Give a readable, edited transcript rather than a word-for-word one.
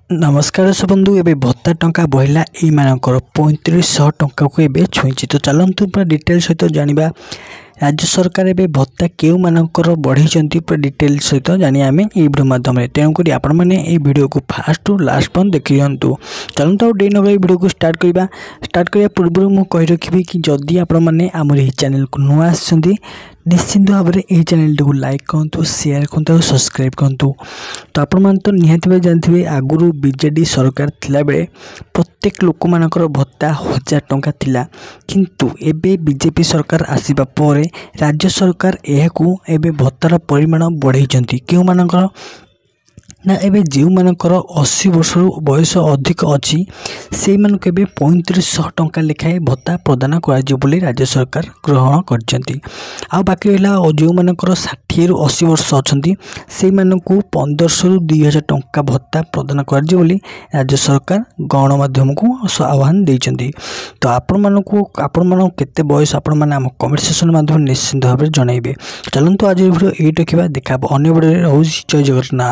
नमस्कार से बंधु एबे भत्ता टंका बढ़ला एई मानकर 3500 टंका को एबे छुईची। तो चलतु पूरा डिटेल सहित जानिबा राज्य सरकार एबे भत्ता केउ मानकर बढ़ाई पूरा डिटेल सहित जानिया आमे एई वीडियो माध्यम रे। तेणुकरी आपण माने एई वीडियो को फास्ट टू लास्ट पन देखि दियंतु। चलतु डे नगर वीडियो को स्टार्ट करिया पूर्व मु कहि रखिबी कि जदि आपण माने हमर एई चैनल को नुआ आछंती निश्चिंत भाव में यह चैनल को लाइक करूँ, शेयर करूँ, सब्सक्राइब करूँ। तो आपण मान तो निहाती जानते आगुरी बीजेडी सरकार थिला बेले प्रत्येक लोक मानकर भत्ता 1000 टंका थिला, किंतु एबे बीजेपी सरकार आसीबा परे राज्य सरकार एहाकू एबे भत्तार परिमाण बढ़ाई। केउ मानकर ना एबे जो मानकर 80 वर्ष बयस अधिक अच्छी से मानक 3500 टंका लेखाएं भत्ता प्रदान कर राज्य सरकार ग्रहण कर। बाकी रहा जो मानकर 60 ରୁ 80 वर्ष अच्छा से मानक 1500 ରୁ 2000 टंका भत्ता प्रदान कर राज्य सरकार गणमाध्यम को आह्वान देइछन्ती। तो आपण केते बयस आपण माने हम कमेंट सेक्शन माध्यम निश्चिंत भाव में जनइबे। चलतु आज वीडियो ये देखा अन्य वीडियो। जय जगन्नाथ।